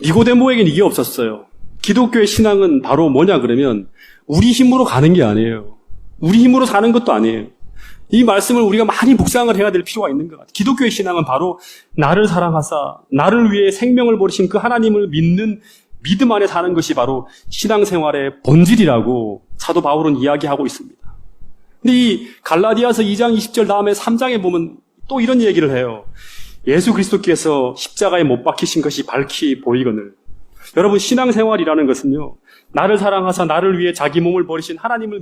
니고데모에겐 이게 없었어요. 기독교의 신앙은 바로 뭐냐 그러면 우리 힘으로 가는 게 아니에요. 우리 힘으로 사는 것도 아니에요. 이 말씀을 우리가 많이 묵상을 해야 될 필요가 있는 것 같아요. 기독교의 신앙은 바로 나를 사랑하사 나를 위해 생명을 버리신 그 하나님을 믿는 믿음 안에 사는 것이 바로 신앙생활의 본질이라고 사도 바울은 이야기하고 있습니다. 근데 이 갈라디아서 2장 20절 다음에 3장에 보면 또 이런 얘기를 해요. 예수 그리스도께서 십자가에 못 박히신 것이 밝히 보이거늘. 여러분, 신앙생활이라는 것은요, 나를 사랑하사 나를 위해 자기 몸을 버리신 하나님을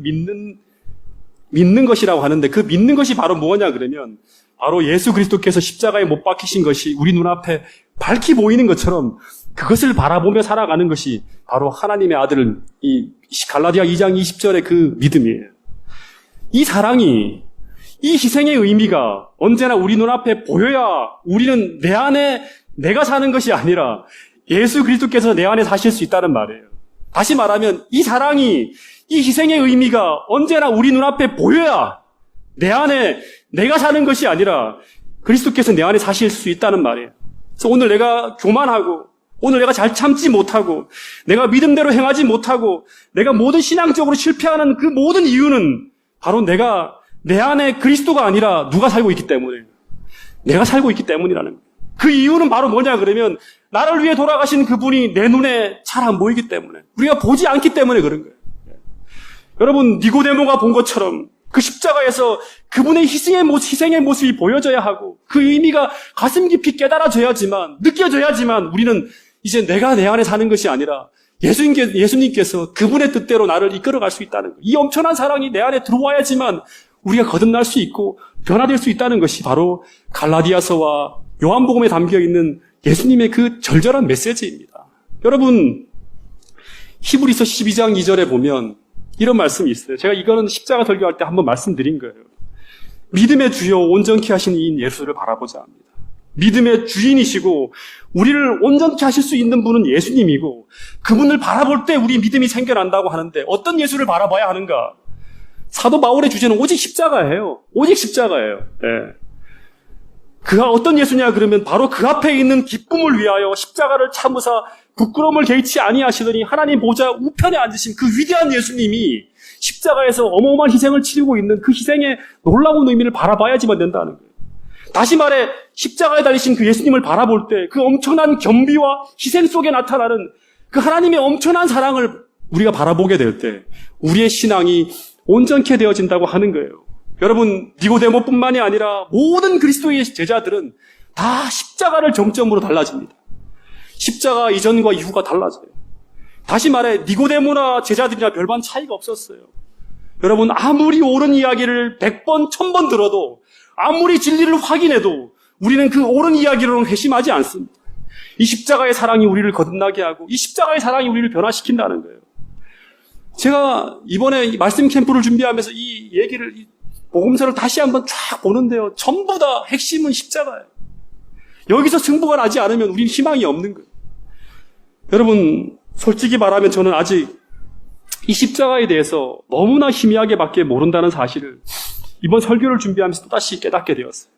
믿는 것이라고 하는데, 그 믿는 것이 바로 뭐냐 그러면 바로 예수 그리스도께서 십자가에 못 박히신 것이 우리 눈앞에 밝히 보이는 것처럼 그것을 바라보며 살아가는 것이 바로 하나님의 아들을, 이 갈라디아 2장 20절의 그 믿음이에요. 이 사랑이, 이 희생의 의미가 언제나 우리 눈앞에 보여야 우리는 내 안에 내가 사는 것이 아니라 예수 그리스도께서 내 안에 사실 수 있다는 말이에요. 다시 말하면 이 사랑이, 이 희생의 의미가 언제나 우리 눈앞에 보여야 내 안에 내가 사는 것이 아니라 그리스도께서 내 안에 사실 수 있다는 말이에요. 그래서 오늘 내가 교만하고, 오늘 내가 잘 참지 못하고, 내가 믿음대로 행하지 못하고, 내가 모든 신앙적으로 실패하는 그 모든 이유는 바로 내가 내 안에 그리스도가 아니라 누가 살고 있기 때문에, 내가 살고 있기 때문이라는 거예요. 그 이유는 바로 뭐냐 그러면 나를 위해 돌아가신 그분이 내 눈에 잘 안 보이기 때문에, 우리가 보지 않기 때문에 그런 거예요. 여러분, 니고데모가 본 것처럼 그 십자가에서 그분의 희생의 모습이 보여져야 하고 그 의미가 가슴 깊이 깨달아져야지만, 느껴져야지만 우리는 이제 내가 내 안에 사는 것이 아니라 예수님께서 그분의 뜻대로 나를 이끌어갈 수 있다는 거예요. 이 엄청난 사랑이 내 안에 들어와야지만 우리가 거듭날 수 있고 변화될 수 있다는 것이 바로 갈라디아서와 요한복음에 담겨있는 예수님의 그 절절한 메시지입니다. 여러분, 히브리서 12장 2절에 보면 이런 말씀이 있어요. 제가 이거는 십자가 설교할 때 한번 말씀드린 거예요. 믿음의 주요 온전케 하신 이인 예수를 바라보자 합니다. 믿음의 주인이시고 우리를 온전케 하실 수 있는 분은 예수님이고, 그분을 바라볼 때 우리 믿음이 생겨난다고 하는데 어떤 예수를 바라봐야 하는가? 사도 바울의 주제는 오직 십자가예요. 오직 십자가예요. 네. 그가 어떤 예수냐 그러면 바로 그 앞에 있는 기쁨을 위하여 십자가를 참으사 부끄러움을 개의치 아니하시더니 하나님 보좌 우편에 앉으신 그 위대한 예수님이 십자가에서 어마어마한 희생을 치르고 있는 그 희생의 놀라운 의미를 바라봐야지만 된다는 거예요. 다시 말해, 십자가에 달리신 그 예수님을 바라볼 때 그 엄청난 겸비와 희생 속에 나타나는 그 하나님의 엄청난 사랑을 우리가 바라보게 될 때 우리의 신앙이 온전케 되어진다고 하는 거예요. 여러분, 니고데모뿐만이 아니라 모든 그리스도의 제자들은 다 십자가를 정점으로 달라집니다. 십자가 이전과 이후가 달라져요. 다시 말해, 니고데모나 제자들이나 별반 차이가 없었어요. 여러분, 아무리 옳은 이야기를 100번, 1000번 들어도, 아무리 진리를 확인해도 우리는 그 옳은 이야기로는 회심하지 않습니다. 이 십자가의 사랑이 우리를 거듭나게 하고 이 십자가의 사랑이 우리를 변화시킨다는 거예요. 제가 이번에 말씀 캠프를 준비하면서 이 얘기를, 이 복음서를 다시 한번 쫙 보는데요. 전부 다 핵심은 십자가예요. 여기서 승부가 나지 않으면 우리는 희망이 없는 거예요. 여러분, 솔직히 말하면 저는 아직 이 십자가에 대해서 너무나 희미하게 밖에 모른다는 사실을 이번 설교를 준비하면서 또다시 깨닫게 되었어요.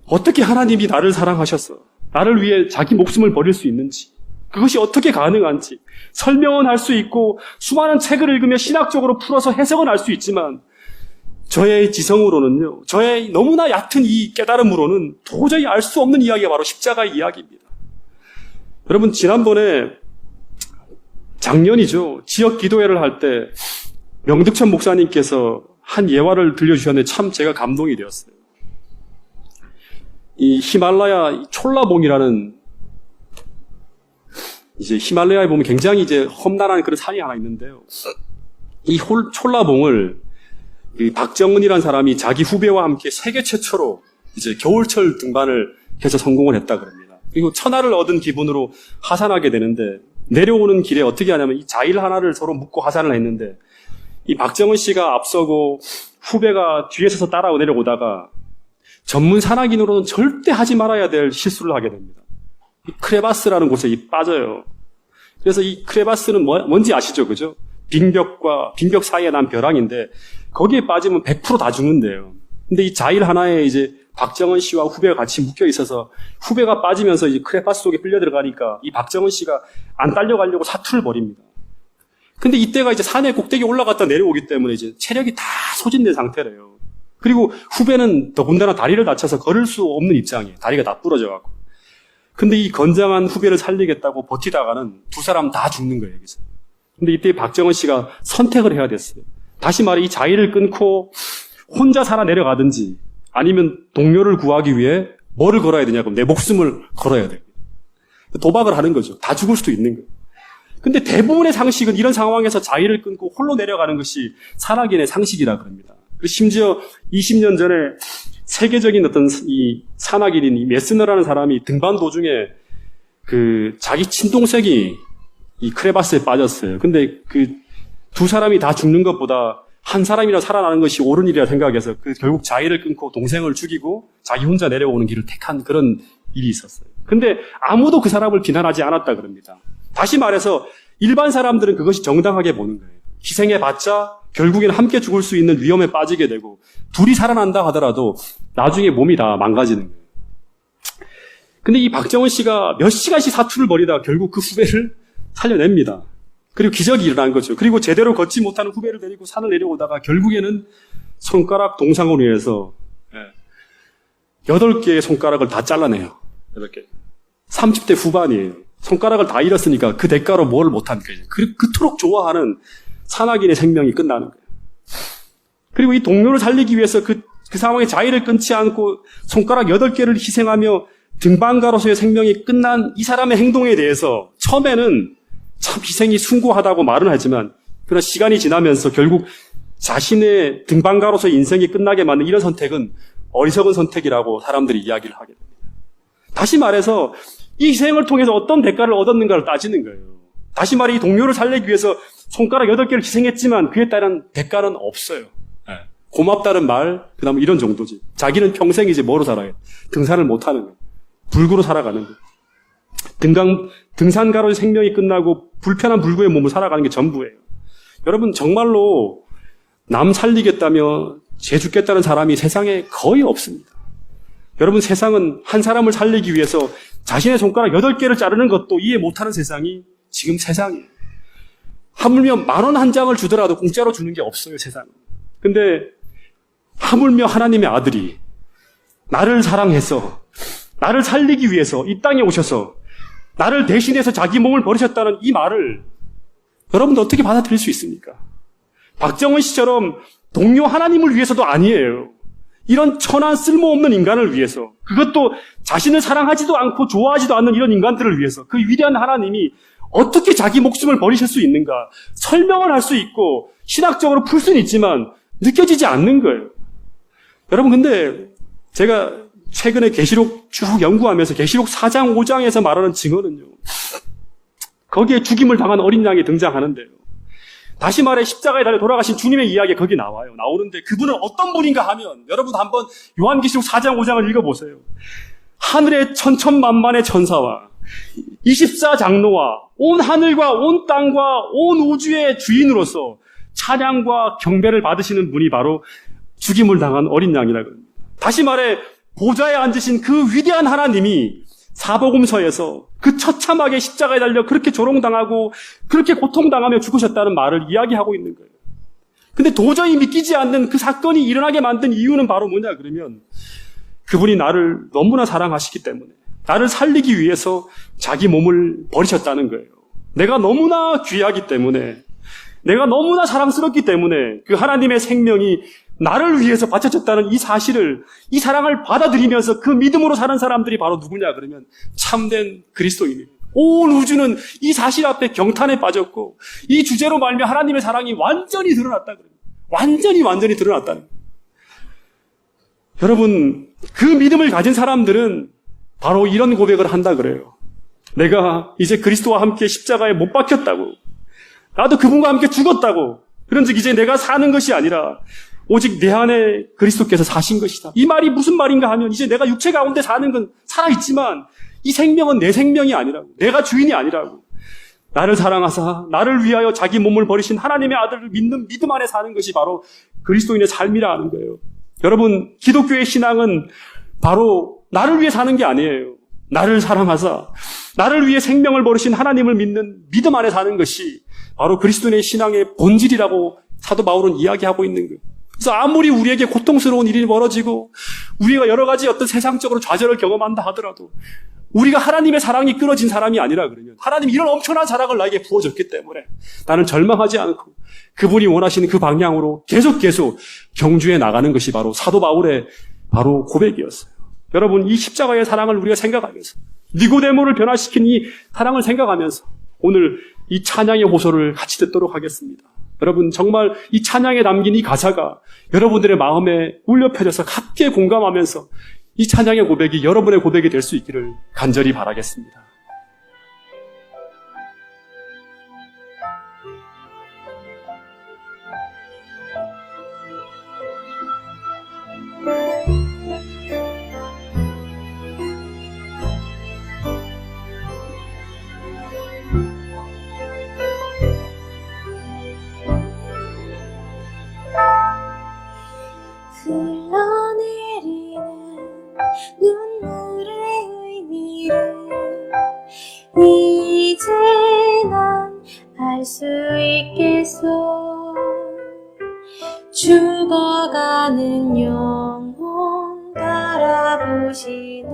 어떻게 하나님이 나를 사랑하셔서 나를 위해 자기 목숨을 버릴 수 있는지, 그것이 어떻게 가능한지 설명은 할 수 있고 수많은 책을 읽으며 신학적으로 풀어서 해석은 할 수 있지만 저의 지성으로는요, 저의 너무나 얕은 이 깨달음으로는 도저히 알 수 없는 이야기가 바로 십자가의 이야기입니다. 여러분, 지난번에 작년이죠. 지역 기도회를 할 때 명득천 목사님께서 한 예화를 들려주셨는데 참 제가 감동이 되었어요. 이 히말라야 촐라봉이라는, 이제 히말라야에 보면 굉장히 이제 험난한 그런 산이 하나 있는데요. 이 촐라봉을 이 박정은이라는 사람이 자기 후배와 함께 세계 최초로 이제 겨울철 등반을 해서 성공을 했다 그럽니다. 그리고 천하를 얻은 기분으로 하산하게 되는데, 내려오는 길에 어떻게 하냐면 이 자일 하나를 서로 묶고 하산을 했는데, 이 박정은 씨가 앞서고 후배가 뒤에 서서 따라 내려오다가 전문 산악인으로는 절대 하지 말아야 될 실수를 하게 됩니다. 이 크레바스라는 곳에 빠져요. 그래서 이 크레바스는 뭔지 아시죠? 그죠? 빙벽 사이에 난 벼랑인데 거기에 빠지면 100% 다 죽는데요. 근데 이 자일 하나에 이제 박정은 씨와 후배가 같이 묶여 있어서 후배가 빠지면서 이제 크레바스 속에 끌려 들어가니까 이 박정은 씨가 안 딸려가려고 사투를 벌입니다. 근데 이때가 이제 산의 꼭대기에 올라갔다 내려오기 때문에 이제 체력이 다 소진된 상태래요. 그리고 후배는 더군다나 다리를 다쳐서 걸을 수 없는 입장이에요. 다리가 다 부러져갖고. 근데 이 건장한 후배를 살리겠다고 버티다가는 두 사람 다 죽는 거예요, 여기서. 근데 이때 박정은 씨가 선택을 해야 됐어요. 다시 말해, 이 자의를 끊고 혼자 살아 내려가든지 아니면 동료를 구하기 위해 뭐를 걸어야 되냐고, 내 목숨을 걸어야 돼요. 도박을 하는 거죠. 다 죽을 수도 있는 거예요. 근데 대부분의 상식은 이런 상황에서 자의를 끊고 홀로 내려가는 것이 산악인의 상식이라 그럽니다. 심지어 20년 전에 세계적인 어떤 이 산악인인 이 메스너라는 사람이 등반 도중에 그 자기 친동생이 이 크레바스에 빠졌어요. 근데 그 두 사람이 다 죽는 것보다 한 사람이라 살아나는 것이 옳은 일이라 생각해서 그 결국 자의를 끊고 동생을 죽이고 자기 혼자 내려오는 길을 택한 그런 일이 있었어요. 근데 아무도 그 사람을 비난하지 않았다 그럽니다. 다시 말해서 일반 사람들은 그것이 정당하게 보는 거예요. 희생해봤자 결국에는 함께 죽을 수 있는 위험에 빠지게 되고 둘이 살아난다 하더라도 나중에 몸이 다 망가지는 거예요. 근데 이 박정은 씨가 몇 시간씩 사투를 벌이다가 결국 그 후배를 살려냅니다. 그리고 기적이 일어난 거죠. 그리고 제대로 걷지 못하는 후배를 데리고 산을 내려오다가 결국에는 손가락 동상으로 인해서 8개의 손가락을 다 잘라내요. 8개. 30대 후반이에요. 손가락을 다 잃었으니까 그 대가로 뭘 못합니까? 그토록 좋아하는 산악인의 생명이 끝나는 거예요. 그리고 이 동료를 살리기 위해서 그 상황에 자의를 끊지 않고 손가락 8개를 희생하며 등반가로서의 생명이 끝난 이 사람의 행동에 대해서 처음에는 참 희생이 숭고하다고 말은 하지만 그러나 시간이 지나면서 결국 자신의 등반가로서의 인생이 끝나게 만든 이런 선택은 어리석은 선택이라고 사람들이 이야기를 하게 됩니다. 다시 말해서 이 희생을 통해서 어떤 대가를 얻었는가를 따지는 거예요. 다시 말해 이 동료를 살리기 위해서 손가락 8개를 희생했지만 그에 따른 대가는 없어요. 고맙다는 말, 그 다음에 이런 정도지. 자기는 평생 이제 뭐로 살아요? 등산을 못하는 거예요. 불구로 살아가는 거예요. 등산가로의 생명이 끝나고 불편한 불구의 몸을 살아가는 게 전부예요. 여러분 정말로 남 살리겠다며 죄 죽겠다는 사람이 세상에 거의 없습니다. 여러분 세상은 한 사람을 살리기 위해서 자신의 손가락 8개를 자르는 것도 이해 못하는 세상이 지금 세상이에요. 하물며 10,000원 한 장을 주더라도 공짜로 주는 게 없어요, 세상은. 근데 하물며 하나님의 아들이 나를 사랑해서 나를 살리기 위해서 이 땅에 오셔서 나를 대신해서 자기 몸을 버리셨다는 이 말을 여러분도 어떻게 받아들일 수 있습니까? 박정은 씨처럼 동료 하나님을 위해서도 아니에요. 이런 천한 쓸모없는 인간을 위해서, 그것도 자신을 사랑하지도 않고 좋아하지도 않는 이런 인간들을 위해서 그 위대한 하나님이 어떻게 자기 목숨을 버리실 수 있는가? 설명을 할 수 있고 신학적으로 풀 수는 있지만 느껴지지 않는 거예요. 여러분 근데 제가 최근에 계시록 쭉 연구하면서 계시록 4장 5장에서 말하는 증언은요, 거기에 죽임을 당한 어린 양이 등장하는데요, 다시 말해 십자가에 달려 돌아가신 주님의 이야기가 거기 나오는데 그분은 어떤 분인가 하면 여러분 한번 요한계시록 4장 5장을 읽어보세요. 하늘의 천천만만의 천사와 24장로와 온 하늘과 온 땅과 온 우주의 주인으로서 찬양과 경배를 받으시는 분이 바로 죽임을 당한 어린 양이라고 합니다. 다시 말해 보좌에 앉으신 그 위대한 하나님이 사복음서에서 그 처참하게 십자가에 달려 그렇게 조롱당하고 그렇게 고통당하며 죽으셨다는 말을 이야기하고 있는 거예요. 근데 도저히 믿기지 않는 그 사건이 일어나게 만든 이유는 바로 뭐냐 그러면 그분이 나를 너무나 사랑하시기 때문에 나를 살리기 위해서 자기 몸을 버리셨다는 거예요. 내가 너무나 귀하기 때문에, 내가 너무나 사랑스럽기 때문에 그 하나님의 생명이 나를 위해서 바쳐졌다는 이 사실을, 이 사랑을 받아들이면서 그 믿음으로 사는 사람들이 바로 누구냐 그러면 참된 그리스도인입니다. 온 우주는 이 사실 앞에 경탄에 빠졌고 이 주제로 말미암아 하나님의 사랑이 완전히 드러났다 그럽니다. 완전히 드러났다는 거예요. 여러분 그 믿음을 가진 사람들은 바로 이런 고백을 한다 그래요. 내가 이제 그리스도와 함께 십자가에 못 박혔다고, 나도 그분과 함께 죽었다고, 그런즉 이제 내가 사는 것이 아니라 오직 내 안에 그리스도께서 사신 것이다. 이 말이 무슨 말인가 하면 이제 내가 육체 가운데 사는 건 살아있지만 이 생명은 내 생명이 아니라고, 내가 주인이 아니라고, 나를 사랑하사 나를 위하여 자기 몸을 버리신 하나님의 아들을 믿는 믿음 안에 사는 것이 바로 그리스도인의 삶이라 하는 거예요. 여러분 기독교의 신앙은 바로 나를 위해 사는 게 아니에요. 나를 사랑하사 나를 위해 생명을 버리신 하나님을 믿는 믿음 안에 사는 것이 바로 그리스도인의 신앙의 본질이라고 사도 바울은 이야기하고 있는 거예요. 그래서 아무리 우리에게 고통스러운 일이 벌어지고 우리가 여러 가지 어떤 세상적으로 좌절을 경험한다 하더라도 우리가 하나님의 사랑이 끊어진 사람이 아니라 그러면 하나님이 이런 엄청난 사랑을 나에게 부어줬기 때문에 나는 절망하지 않고 그분이 원하시는 그 방향으로 계속 경주해 나가는 것이 바로 사도 바울의 바로 고백이었어요. 여러분 이 십자가의 사랑을 우리가 생각하면서 니고데모를 변화시킨 이 사랑을 생각하면서 오늘 이 찬양의 호소를 같이 듣도록 하겠습니다. 여러분 정말 이 찬양에 담긴 이 가사가 여러분들의 마음에 울려 퍼져서 함께 공감하면서 이 찬양의 고백이 여러분의 고백이 될 수 있기를 간절히 바라겠습니다. 흘러내리는 눈물의 의미를 죽어가는 영혼 바라보시는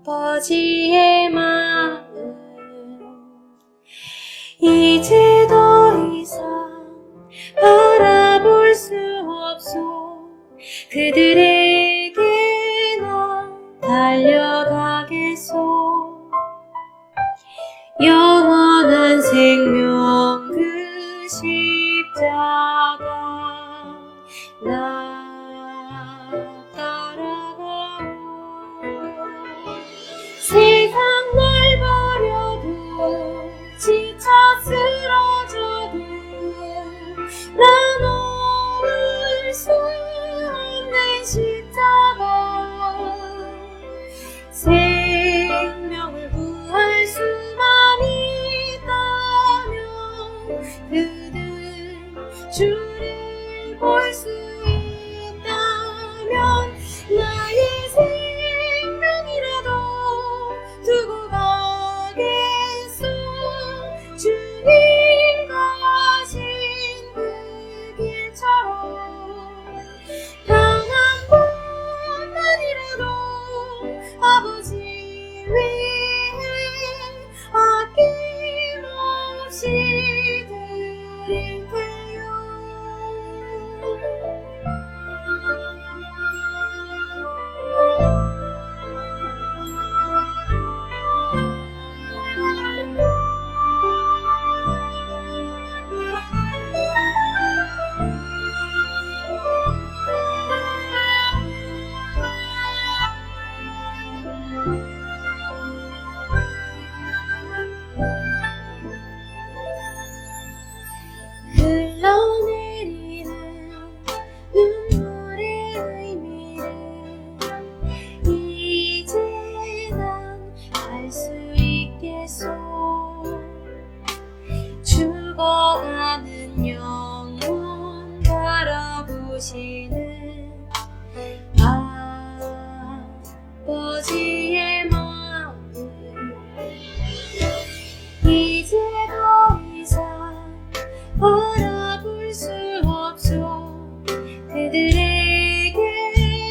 아버지의 마음, 이제 더 이상 바라볼 수 없소. 그들에게 난 달려가겠소. 영원한 생명 그 십자가 나 따라가오. 세상 날 버려도 지쳐 쓰러져도 난 올 수 없는 십자가. 생명을 구할 수만 있다면 그는 주를 볼 수 있다면 나의 생명이라도 두고 가겠소. 주님 가신 그 길처럼 단 한 번만이라도 아버지 위해 아낌없이 드릴게요. 흘러내리는 눈물의 의미를 이제 난 알 수 있겠소. 죽어가는 영혼 바라보시는 아버지의 마음, 이제 더 이상 바라볼 수 없소. 그들에게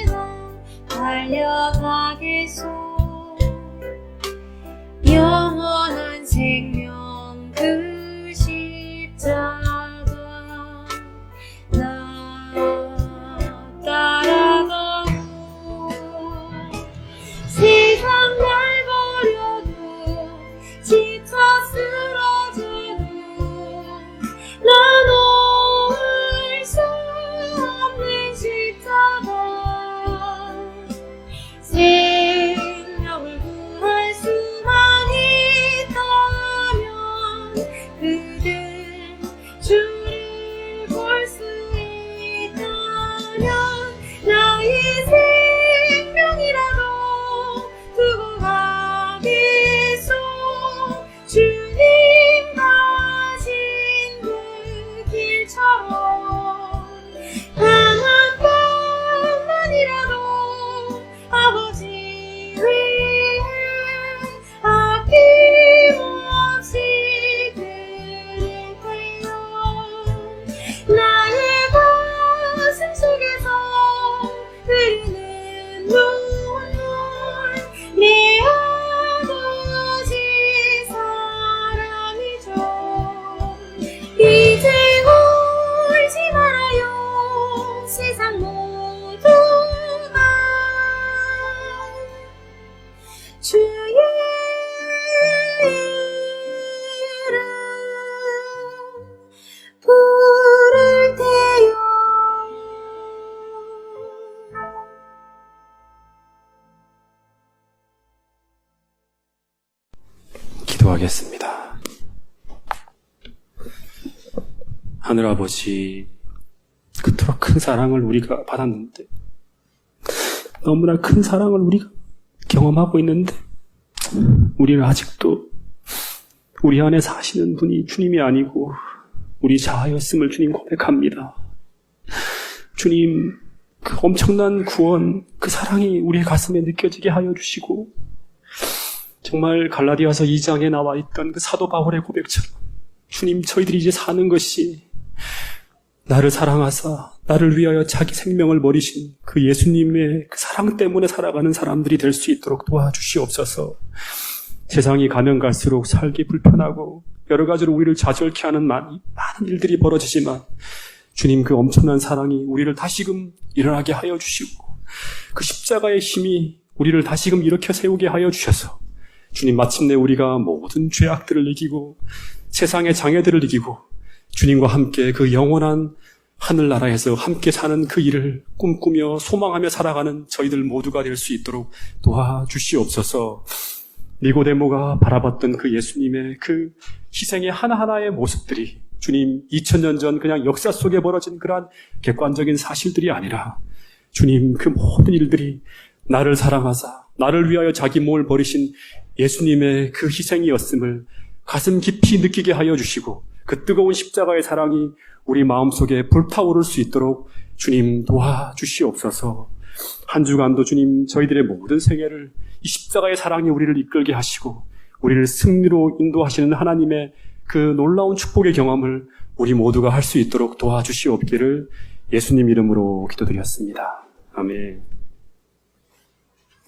난 달려가겠소. 영원한 생명 그 십자가 나 따라가오. 세상 날 버려도 지쳐 쓰러져도 난 올 수 없는 십자가. 생명을 구할 수만 있다면 그는 주를 볼 수 있다면 나의 생명이라도 두고 가겠소. 주님 가신 그 길처럼 단 한 번만이라도 아버지 위해 아낌없이 드릴게요. 나의 가슴 속에서 흐르는 눈물, 내 아버지 사랑이죠. 이제 울지 말아요. 세상 모두가 주의 이름 부를 때요. 기도하겠습니다. 하늘아버지, 그토록 큰 사랑을 우리가 받았는데, 너무나 큰 사랑을 우리가 경험하고 있는데, 우리는 아직도 우리 안에 사시는 분이 주님이 아니고 우리 자아였음을 주님 고백합니다. 주님, 그 엄청난 구원, 그 사랑이 우리의 가슴에 느껴지게 하여 주시고, 정말 갈라디아서 2장에 나와 있던 그 사도 바울의 고백처럼 주님, 저희들이 이제 사는 것이 나를 사랑하사 나를 위하여 자기 생명을 버리신 그 예수님의 그 사랑 때문에 살아가는 사람들이 될 수 있도록 도와주시옵소서. 세상이 가면 갈수록 살기 불편하고 여러 가지로 우리를 좌절케 하는 많은 일들이 벌어지지만 주님, 그 엄청난 사랑이 우리를 다시금 일어나게 하여 주시고 그 십자가의 힘이 우리를 다시금 일으켜 세우게 하여 주셔서 주님, 마침내 우리가 모든 죄악들을 이기고 세상의 장애들을 이기고 주님과 함께 그 영원한 하늘나라에서 함께 사는 그 일을 꿈꾸며 소망하며 살아가는 저희들 모두가 될 수 있도록 도와주시옵소서. 니고데모가 바라봤던 그 예수님의 그 희생의 하나하나의 모습들이 주님, 2000년 전 그냥 역사 속에 벌어진 그러한 객관적인 사실들이 아니라 주님, 그 모든 일들이 나를 사랑하사 나를 위하여 자기 몸을 버리신 예수님의 그 희생이었음을 가슴 깊이 느끼게 하여 주시고 그 뜨거운 십자가의 사랑이 우리 마음속에 불타오를 수 있도록 주님, 도와주시옵소서. 한 주간도 주님, 저희들의 모든 생애를 이 십자가의 사랑이 우리를 이끌게 하시고 우리를 승리로 인도하시는 하나님의 그 놀라운 축복의 경험을 우리 모두가 할 수 있도록 도와주시옵기를 예수님 이름으로 기도드렸습니다. 아멘.